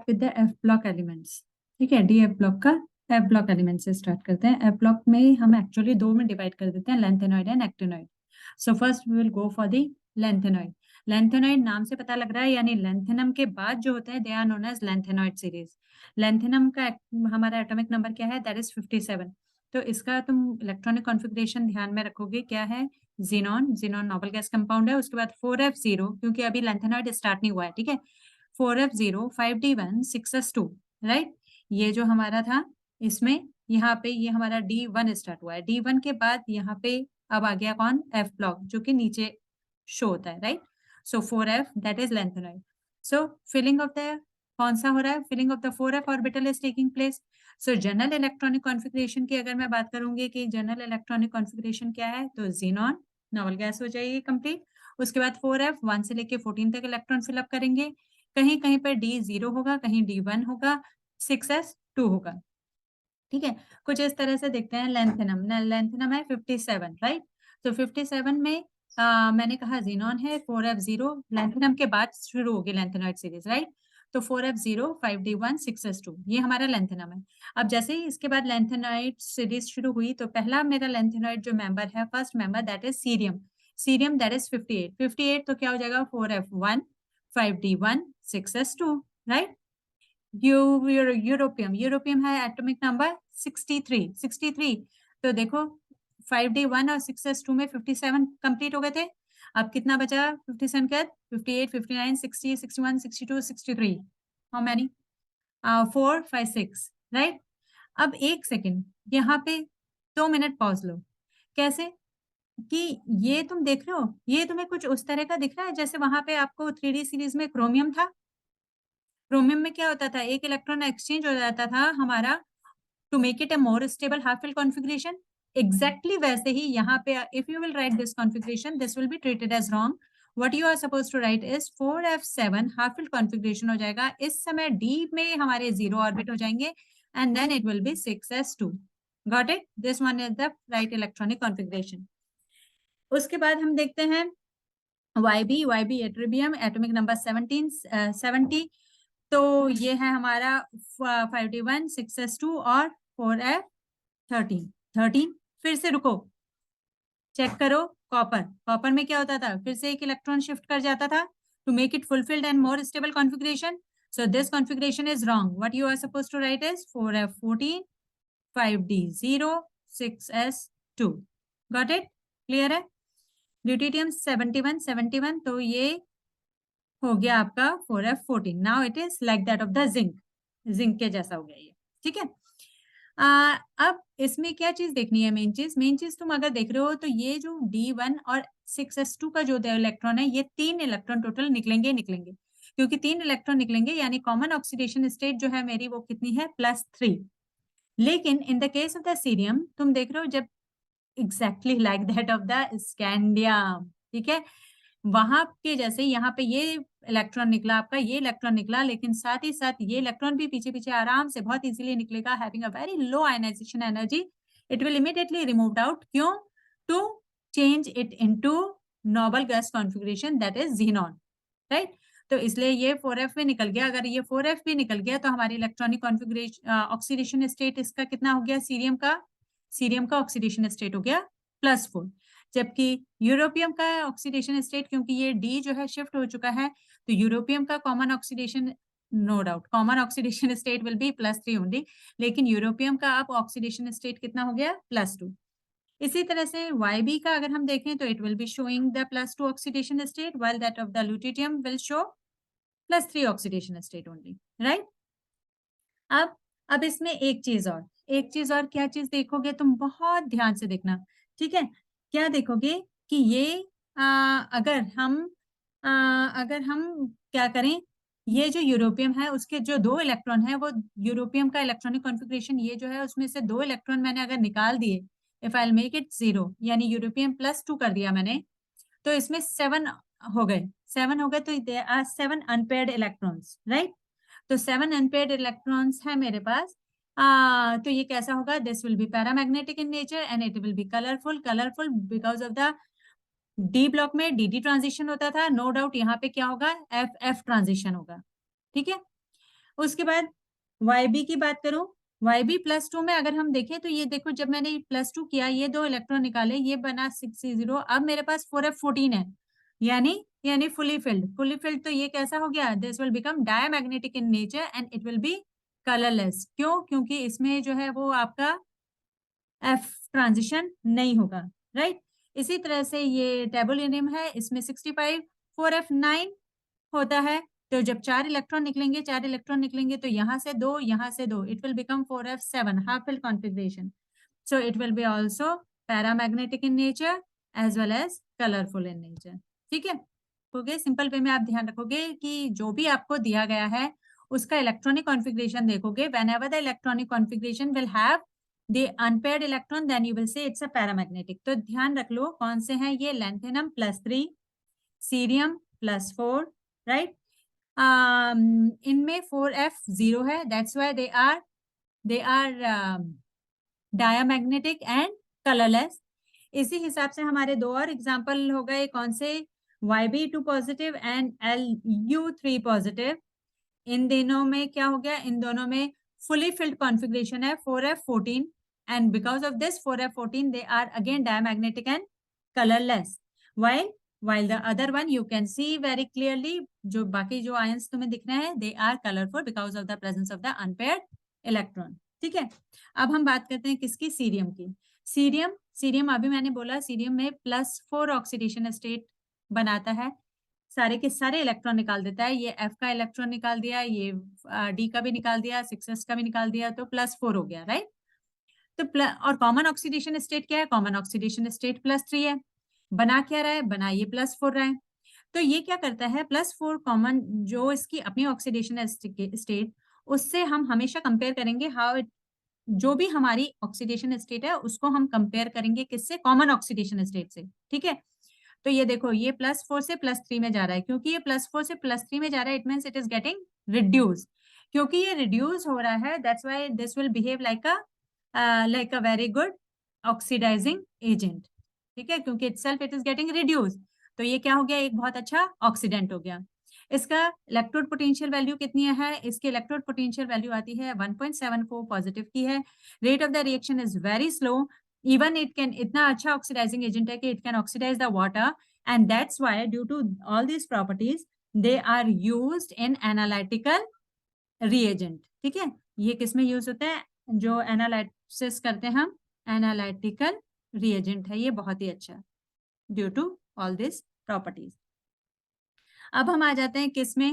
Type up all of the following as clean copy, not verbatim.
With the F block elements. ठीक है, D F block का एफ ब्लॉक एलिमेंट से स्टार्ट करते हैं। एफ ब्लॉक में हम एक्चुअली दो में डिवाइड कर देते हैं, lanthanoid and actinoid. So first we will go for the lanthanoid. Lanthanoid नाम से पता लग रहा है, यानी लेंथेनम के बाद जो होते हैं they are known as lanthanoid series. Lanthanum का हमारा एटॉमिक नंबर क्या है, दैट इज 57। तो इसका तुम इलेक्ट्रॉनिक कॉन्फ़िगरेशन ध्यान में रखोगे, क्या है, xenon. Xenon noble gas compound है। उसके बाद 4f0, क्योंकि अभी लेंथेनॉइड स्टार्ट नहीं हुआ है, ठीक है। 4f0 5d1 6s2, right. ये जो हमारा था, इसमें यहाँ पे ये हमारा D1 स्टार्ट हुआ है। D1 के बाद यहाँ पे अब आ गया कौन, F ब्लॉक, जो कि नीचे शो होता है, right. So 4f that is lanthanoid. So filling of the कौन सा हो रहा है, filling of the 4f orbital is taking place. So general electronic configuration की अगर मैं बात करूंगी कि जनरल इलेक्ट्रॉनिक कॉन्फ़िगरेशन क्या है, तो जीनॉन नोबल गैस हो जाएगी कंप्लीट। उसके बाद 4f 1 से लेके 14 तक इलेक्ट्रॉन फिलअप करेंगे। कहीं कहीं पर D0 होगा, कहीं D1 होगा, 6s2 होगा, ठीक है। कुछ इस तरह से देखते हैं। लेंथेनम, लेंथेनम है 57, राइट। तो 57 में मैंने कहा जीनॉन है। 4f0 लेंथेनम के बाद शुरू होगी लेंथेनॉइड सीरीज, राइट। तो 4f0 5d1 6s2 ये हमारा लेंथेनम है। अब जैसे ही इसके बाद लेंथेनॉइड सीरीज शुरू हुई, तो पहला मेरा लेंथेनॉइड जो मेंबर है, first member, that is cerium. Cerium that is 58। 58 तो क्या हो जाएगा, 4f1 5d1 6s2, right. Europium, europium है एटॉमिक नंबर 63। 63 तो देखो 5d1 और 6s2 में 57 कंप्लीट हो गए थे। अब कितना बचा 57 के बाद, 58 59 60 61 62 63, हाउ मैनी, 4 5 6, राइट। अब एक सेकेंड यहाँ पे 2 मिनट पॉज लो। कैसे कि ये तुम देख रहे हो, ये तुम्हें कुछ उस तरह का दिख रहा है जैसे वहां पे आपको 3D सीरीज में क्रोमियम था। क्रोमियम में क्या होता था, एक इलेक्ट्रॉन एक्सचेंज हो जाता था हमारा to make it a more stable half fill configuration. Exactly वैसे ही यहाँ पे if you will write this configuration, this will be treated as wrong. What you are suppose to write is 4f7 half fill configuration हो जाएगा। इस समय D में हमारे 0 ऑर्बिट हो जाएंगे and then it will be 6s2। Got it, this one is the right electronic configuration. उसके बाद हम देखते हैं YB एट्रिबियम, एटॉमिक नंबर 70। तो ये है हमारा 51 6s2 और 4f13। 13 फिर से रुको, चेक करो। कॉपर, कॉपर में क्या होता था, फिर से एक इलेक्ट्रॉन शिफ्ट कर जाता था to make it fulfilled and more stable configuration. So this configuration is wrong. What you are suppose to write is 4f14 5d0 6s2। Got it, clear है। ड्यूटेरियम 71 तो ये हो गया आपका 4f14। Now it is like that of the zinc, zinc के जैसा हो गया ये, ठीक है। अब इसमें क्या चीज देखनी है, मेन चीज तुम अगर देख रहे हो तो ये जो D1 और 6s2 का जो इलेक्ट्रॉन है, ये 3 इलेक्ट्रॉन टोटल निकलेंगे, क्योंकि 3 इलेक्ट्रॉन निकलेंगे, यानी कॉमन ऑक्सीडेशन स्टेट जो है मेरी वो कितनी है, +3। लेकिन in the case of the cerium तुम देख रहे हो जब exactly like that of the scandium, ठीक है। वहां के जैसे यहाँ पे ये इलेक्ट्रॉन निकला आपका, ये इलेक्ट्रॉन निकला, लेकिन साथ ही साथ ये इलेक्ट्रॉन भी पीछे पीछे आराम से बहुत इजीली निकलेगा, having a very low ionization energy. It will immediately removed out, क्यों, to change it into noble gas configuration that is xenon, right. तो इसलिए ये 4f भी निकल गया। अगर ये 4f भी निकल गया तो हमारी इलेक्ट्रॉनिक कॉन्फ़िगरेशन ऑक्सीडेशन स्टेट इसका कितना हो गया, सीरियम का ऑक्सीडेशन स्टेट हो गया +4। जबकि यूरोपियम का ऑक्सीडेशन स्टेट, क्योंकि ये D जो है शिफ्ट हो चुका है, तो यूरोपियम का common oxidation, no doubt common oxidation state will be +3 only, लेकिन यूरोपियम का अब ऑक्सीडेशन स्टेट कितना हो गया, +2। इसी तरह से YB का अगर हम देखें तो it will be showing the +2 oxidation state, while that of the luteum will show +3 oxidation state only, right. अब इसमें एक चीज और, क्या चीज देखोगे तुम, बहुत ध्यान से देखना, ठीक है। क्या देखोगे कि ये अगर हम क्या करें, ये जो यूरोपियम है उसके जो 2 इलेक्ट्रॉन है, वो यूरोपियम का इलेक्ट्रॉनिक कॉन्फ़िगरेशन ये जो है उसमें से 2 इलेक्ट्रॉन मैंने अगर निकाल दिए, इफ आई मेक इट 0, यानी यूरोपियम +2 कर दिया मैंने, तो इसमें 7 हो गए। 7 हो गए तो there are 7 unpaired electrons, right. तो 7 अनपेयर्ड इलेक्ट्रॉन्स है मेरे पास। तो ये कैसा होगा, this will B paramagnetic in nature and it will B colourful because of the D block में DD ट्रांजिशन होता था, नो डाउट यहाँ पे क्या होगा, FF ट्रांजिशन होगा, ठीक है। उसके बाद YB की बात करूं, YB +2 में अगर हम देखें तो ये देखो, जब मैंने +2 किया, ये 2 इलेक्ट्रॉन निकाले, ये बना 6C0, अब मेरे पास 4F14 है, यानी फुली फिल्ड। तो ये कैसा हो गया? This will become diamagnetic in nature and it will B colourless. क्यों? क्योंकि इसमें जो है वो आपका F ट्रांजिशन नहीं होगा, राइट। इसी तरह से ये टेबुलिनियम है, इसमें 65 4F9 होता है। तो जब 4 इलेक्ट्रॉन निकलेंगे तो यहाँ से 2, यहाँ से 2, it will become 4F7 half filled configuration. So it will be also paramagnetic in nature as well as colourful in nature. ठीक है, ओके। सिंपल वे में आप ध्यान रखोगे कि जो भी आपको दिया गया है उसका इलेक्ट्रॉनिक कॉन्फ़िगरेशन देखोगे, whenever the electronic configuration will have the unpaired electron, then you will say it's a paramagnetic. तो ध्यान रख लो कौन से हैं ये, लैंथेनम +3, सीरियम +4, राइट। इनमें 4F0 है, that's why they are diamagnetic and colourless. इसी हिसाब से हमारे दो और एग्जांपल हो गए, कौन से? YB2 positive and LU3 positive. इन दोनों में क्या हो गया? इन दोनों में फुली फिल्ड कॉन्फ़िगरेशन है 4F14 and because of this 4F14 they are again diamagnetic and colorless, while the other one you can see very clearly, जो बाकी जो आयंस तुम्हें दिख रहे हैं they are colorful because of the presence of the unpaired electron। ठीक है, अब हम बात करते हैं किसकी? सीरियम की। सीरियम अभी मैंने बोला, सीरियम में +4 ऑक्सीडेशन स्टेट बनाता है, सारे के सारे इलेक्ट्रॉन निकाल देता है। ये F का इलेक्ट्रॉन निकाल दिया, ये D का भी निकाल दिया, 6S का भी निकाल दिया, तो +4 हो गया, राइट। तो और कॉमन ऑक्सीडेशन स्टेट क्या है? कॉमन ऑक्सीडेशन स्टेट +3 है। बना क्या रहा है? बना ये +4 रहा है। तो ये क्या करता है? +4 कॉमन जो इसकी अपनी ऑक्सीडेशन स्टेट, उससे हम हमेशा कंपेयर करेंगे हाउ इट, जो भी हमारी ऑक्सीडेशन स्टेट है उसको हम कंपेयर करेंगे किससे? कॉमन ऑक्सीडेशन स्टेट से। ठीक है, तो ये देखो, ये +4 से +3 में जा रहा है, क्योंकि ये +4 से +3 में जा रहा है, it means it is getting reduce. क्योंकि ये रिड्यूस हो रहा है, that's why this will behave like a very good oxidising agent. ठीक है, क्योंकि itself it is getting reduce, तो ये क्या हो गया? एक बहुत अच्छा ऑक्सीडेंट हो गया। इसका इलेक्ट्रोड पोटेंशियल वैल्यू कितनी है? इसकी इलेक्ट्रोड पोटेंशियल वैल्यू आती है 1.74, पॉजिटिव की है। Rate of the reaction is very slow, even it can, इतना अच्छा ऑक्सीडाइजिंग एजेंट है कि it can oxidise the water, and that's why due to all these properties they are used in analytical reagent. ठीक है, ये किसमें use होते हैं? जो एनालिसिस करते हैं हम, एनालिटिकल रिएजेंट है ये, बहुत ही अच्छा due to all this properties. अब हम आ जाते हैं किस में?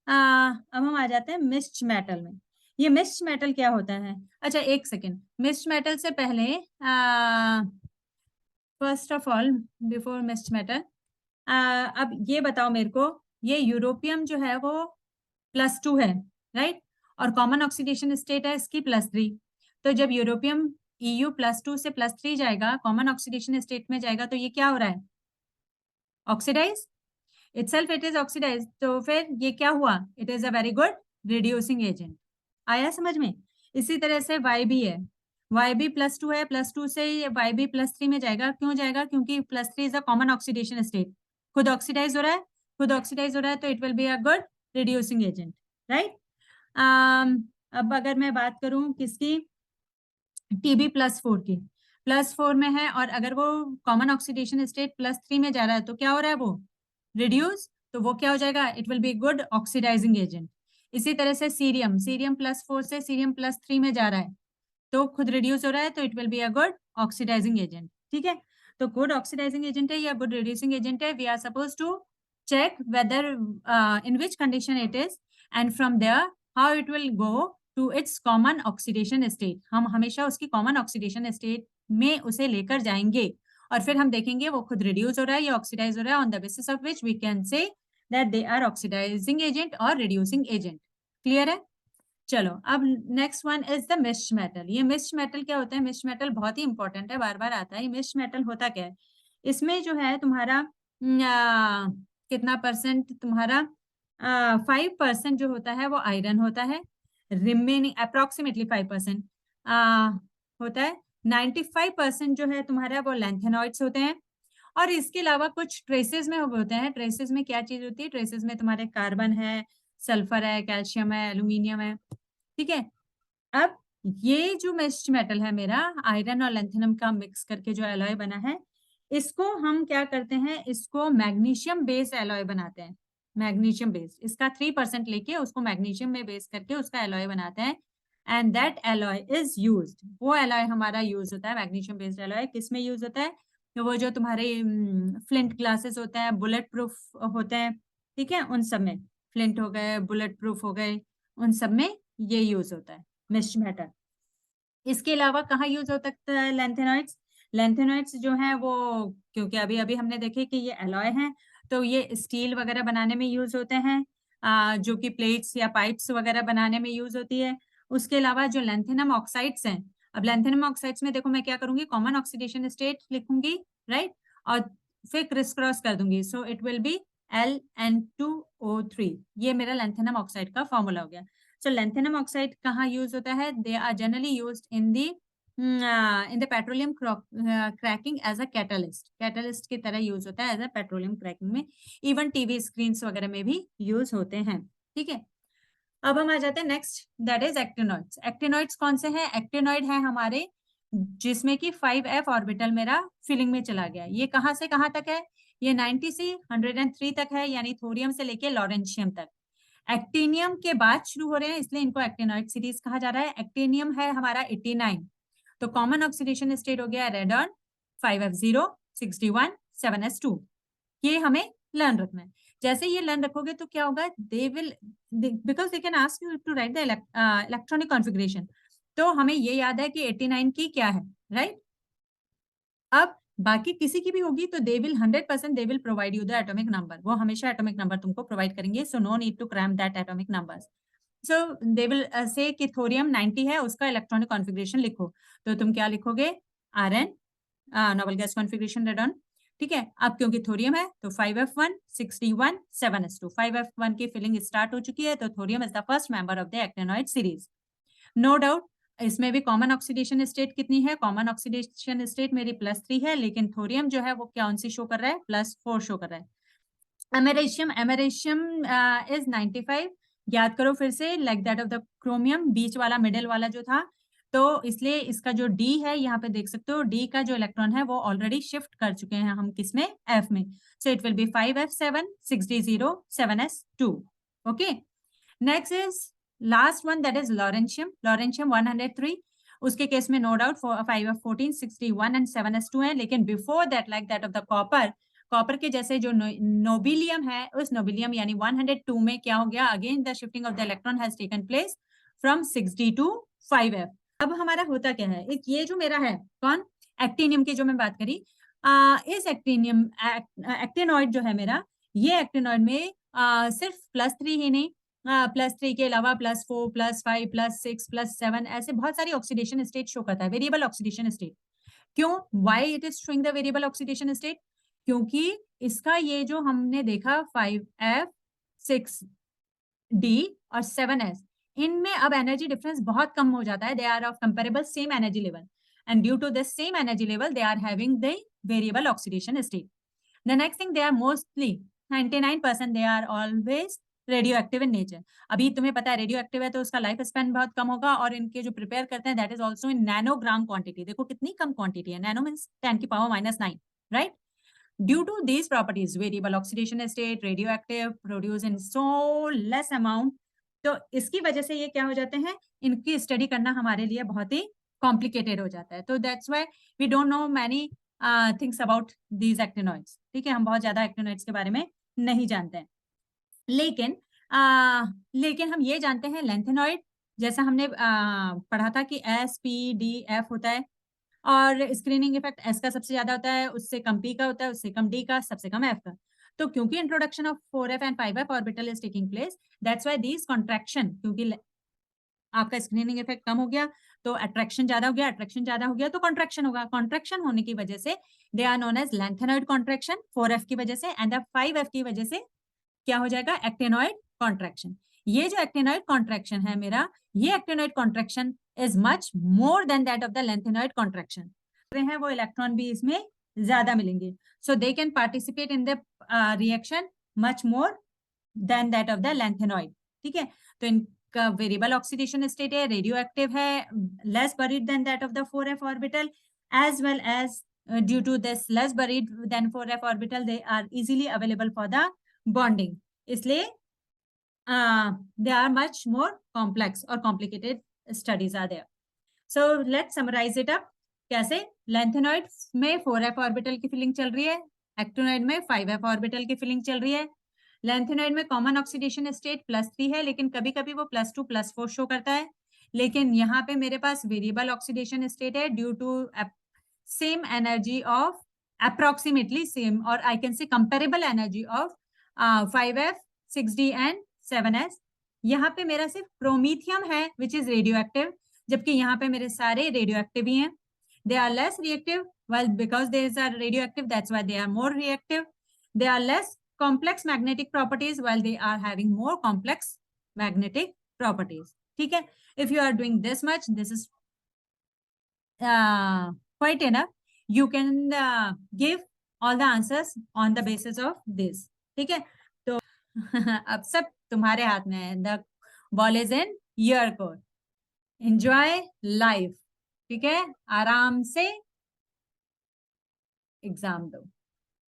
अब हम आ जाते हैं मिक्स्ड मेटल में। ये मिक्स्ड मेटल क्या होता है? अच्छा एक सेकेंड, मिक्स्ड मेटल से पहले first of all, before mixed metal, अब ये बताओ मेरे को, ये यूरोपियम जो है वो +2 है, राइट, और कॉमन ऑक्सीडेशन स्टेट है इसकी +3। तो जब यूरोपियम EU +2 से +3 जाएगा, कॉमन ऑक्सीडेशन स्टेट में जाएगा, तो ये क्या हो रहा है? Oxidise, itself it is oxidized। तो फिर ये क्या हुआ? It is a very good reducing agent. आया समझ में? इसी तरह से YB है, YB +2 है, +2 से YB +3 में जाएगा। क्यों जाएगा? क्योंकि +3 is a common oxidation state, खुद ऑक्सीडाइज हो रहा है, तो it will be a good reducing agent, right. अब अगर मैं बात करूं किसकी? TB +4 की, +4 में है, और अगर वो कॉमन ऑक्सीडेशन स्टेट +3 में जा रहा है, तो क्या हो रहा है? वो रिड्यूस, तो वो क्या हो जाएगा? It will be good oxidising agent. इसी तरह से सीरियम +4 से सीरियम +3 में जा रहा है, तो खुद रिड्यूस हो रहा है, तो it will be a good oxidising agent. ठीक है, तो गुड ऑक्सीडाइजिंग एजेंट है या गुड रिड्यूसिंग एजेंट है, we are suppose to check whether in which condition it is, and from there how it will go to its common oxidation state। हम हमेशा उसकी common oxidation state में उसे लेकर जाएंगे, और फिर हम देखेंगे वो खुद रिड्यूस हो रहा है या ऑक्सीडाइज हो रहा है, on the basis of which we can say that they are oxidising agent और रिड्यूसिंग एजेंट। क्लियर है? चलो, अब next one is the mixed metal. ये मिक्स्ड मेटल क्या होता है? मिक्स्ड मेटल बहुत ही इंपॉर्टेंट है, बार बार आता है। ये मिक्स्ड मेटल होता क्या है? इसमें जो है तुम्हारा कितना परसेंट तुम्हारा 5% जो होता है वो आयरन होता है, रिमेनिंग अप्रोक्सीमेटली 5% होता है। 95% जो है तुम्हारा वो लैंथेनॉइड्स होते हैं, और इसके अलावा कुछ ट्रेसेस में होते हैं। ट्रेसेस में क्या चीज होती है? ट्रेसेस में तुम्हारे कार्बन है, सल्फर है, कैल्शियम है, एल्यूमिनियम है, ठीक है। अब ये जो मेस्ड मेटल है मेरा, आयरन और लैंथेनम का मिक्स करके जो एलॉय बना है, इसको हम क्या करते हैं, इसको मैग्नीशियम बेस एलॉय बनाते हैं। मैग्नीशियम बेस, इसका 3% लेके उसको मैग्नीशियम में बेस करके उसका एलॉय बनाते हैं, and that alloy is used. वो एलॉय हमारा यूज होता है, मैग्नीशियम बेस्ड एलॉय किस में यूज होता है, तो वो जो तुम्हारे फ्लिंट ग्लासेस होते हैं, बुलेट प्रूफ होते हैं, ठीक है, उन सब में, फ्लिंट हो गए, बुलेट प्रूफ हो गए, उन सब में ये यूज होता है मिक्स्ड मेटल। इसके अलावा कहाँ यूज हो सकता है लैंथेनॉइड्स? लैंथेनॉइड्स जो है वो, क्योंकि अभी अभी हमने देखे कि ये एलॉय हैं, तो ये स्टील वगैरह बनाने में यूज होते हैं, जो कि प्लेट्स या पाइप्स वगैरह बनाने में यूज होती है। उसके अलावा जो लैंथेनम ऑक्साइड्स हैं, अब लैंथेनम ऑक्साइड्स में देखो मैं क्या करूंगी, कॉमन ऑक्सीडेशन स्टेट लिखूंगी, राइट, और फिर क्रिस क्रॉस कर दूंगी, सो इट विल बी LN2O3। ये मेरा लैंथेनम ऑक्साइड का फॉर्मूला हो गया। So lanthanum oxide कहाँ यूज होता है? They are generally used in the petroleum cracking as a catalyst. Catalyst की तरह यूज होता है as a petroleum cracking में, even TV screens वगैरह में भी यूज होते हैं, ठीक है। अब हम आ जाते हैं next, that is actinoids. Actinoids कौन से हैं? एक्टिनॉइड है हमारे जिसमें कि 5f ऑर्बिटल मेरा फिलिंग में चला गया। ये कहाँ से कहाँ तक है? ये 90 से 103 तक है, यानी थोरियम से लेके लॉरेंशियम तक। एक्टिनियम के बाद शुरू हो रहे हैं, इसलिए इनको एक्टिनॉइड सीरीज कहा जा रहा है। एक्टिनियम है हमारा 89, तो कॉमन ऑक्सीडेशन स्टेट हो गया रेडॉन 5f0 61 7s2। ये हमें लर्न रखना है। जैसे ये लर्न रखोगे तो क्या होगा, they will, because they can ask you to write the electronic configuration, तो हमें ये याद है कि 89 की क्या है, राइट। अब बाकी किसी की भी होगी तो they will 100% they will provide you the atomic number, वो हमेशा एटॉमिक नंबर तुमको प्रोवाइड करेंगे, so no need to cram that atomic numbers. So they will say कि थोरियम 90 है, उसका इलेक्ट्रॉनिक कॉन्फ़िगरेशन लिखो, तो तुम क्या लिखोगे, Rn, Nobel gas configuration radon, ठीक है। अब क्योंकि थोरियम है तो 5f1 61 7s2, 5f1 की फिलिंग स्टार्ट हो चुकी है, तो thorium is the first member of the actinoid series. No doubt इसमें भी कॉमन ऑक्सीडेशन स्टेट कितनी है? कॉमन ऑक्सीडेशन स्टेट मेरी +3 है, लेकिन थोरियम जो है वो कौन सी शो कर रहा है? +4 शो कर रहा है। अमेरिशियम, अमेरिशियम इज 95, याद करो फिर से, like that of the chromium, बीच वाला मिडिल वाला जो था, तो इसलिए इसका जो D है यहाँ पे देख सकते हो, D का जो इलेक्ट्रॉन है वो ऑलरेडी शिफ्ट कर चुके हैं हम किसमें, F में, सो it will B 5f7 6d0 7s2। Okay, next is last one, that is lawrencium. Lawrencium 103, उसके केस में no doubt 5f14 61 and 7s2 है, लेकिन before that, like that of the copper, copper के जैसे जो नोबिलियम है, उस नोबिलियम यानी 102 में क्या हो गया, again the shifting of the electron has taken place from 6d to 5f। अब हमारा होता क्या है, एक ये जो मेरा है कौन, एक्टिनियम की जो मैं बात करी, इस एक्टिनियम एक्टिनॉइड जो है मेरा, ये एक्टिनॉइड में सिर्फ +3 ही नहीं, +3 के अलावा +4 +5 +6 +7 ऐसे बहुत सारी ऑक्सीडेशन स्टेट शो करता है, वेरिएबल ऑक्सीडेशन स्टेट। क्यों, why it is showing the variable oxidation state? क्योंकि इसका ये जो हमने देखा 5f 6d और 7s, इनमें अब एनर्जी डिफरेंस बहुत कम हो जाता है, they are of comparable same energy level, and due to this same energy level they are having the variable oxidation state. The next thing, they are mostly 99% they are always radioactive in nature. अभी तुम्हें पता है radio active है तो उसका life span बहुत कम होगा, और इनके जो प्रिपेयर करते हैं that is also in nanogram quantity. देखो कितनी कम क्वांटिटी है, nano means 10⁻⁹, right. Due to these properties, variable oxidation state, radioactive, produce in so less amount, तो इसकी वजह से ये क्या हो जाते हैं, इनकी स्टडी करना हमारे लिए बहुत ही कॉम्प्लिकेटेड हो जाता है। तो that's why we don't know many things about these actinoids, ठीक है, हम बहुत ज्यादा एक्टिनॉइड्स के बारे में नहीं जानते हैं। लेकिन हम ये जानते हैं लैंथेनॉइड, जैसा हमने पढ़ा था कि SPDF होता है, और स्क्रीनिंग इफेक्ट S का सबसे ज्यादा होता है, उससे कम P का होता है, उससे कम D का, सबसे कम F का। तो क्योंकि introduction of 4f and 5f orbital is taking place, that's why these contraction, क्योंकि आपका स्क्रीनिंग इफेक्ट कम हो गया तो अट्रैक्शन ज्यादा हो गया, अट्रैक्शन ज्यादा हो गया तो कॉन्ट्रैक्शन होगा, कॉन्ट्रैक्शन होने की वजह से they are known as lanthanoid contraction 4f की वजह से, एंड 5f की वजह से क्या हो जाएगा, एक्टिनॉइड कॉन्ट्रैक्शन। ये जो एक्टिनॉइड कॉन्ट्रैक्शन है मेरा, ये actinoid contraction is much more than that of the lanthanoid contraction है, वो इलेक्ट्रॉन भी इसमें ज्यादा मिलेंगे, so they can participate in the reaction much more than that of the lanthanoid. ठीक है, तो इनका वेरिएबल ऑक्सीडेशन स्टेट है, रेडियो एक्टिव है, less buried than that of the 4f orbital, as well as due to this less buried than 4f orbital they are easily available for the bonding, इसलिए they are much more complex or complicated studies are there. So let's summarize it up. कैसे? Lanthanoid में 4f orbital की filling चल रही है, actinoid में 5f orbital की filling चल रही है। लेंथेनॉइड में कॉमन ऑक्सीडेशन स्टेट +3 है, लेकिन कभी कभी वो +2 +4 शो करता है, लेकिन यहाँ पे मेरे पास वेरिएबल ऑक्सीडेशन स्टेट है due to same energy of approximately same और I can say comparable energy of 5f 6d and 7s। यहाँ पे मेरा सिर्फ प्रोमीथियम है विच इज रेडियो एक्टिव, जबकि यहाँ पे मेरे सारे रेडियो एक्टिव ही हैं। They are less reactive, well because they are radioactive, that's why they are more reactive. They are less complex magnetic properties while they are having more complex magnetic properties. ठीक है, if you are doing this much, this is quite enough. You can give all the answers on the basis of this. ठीक है, तो अब सब तुम्हारे हाथ में है। The ball is in your court. Enjoy life. ठीक है, आराम से एग्जाम दो।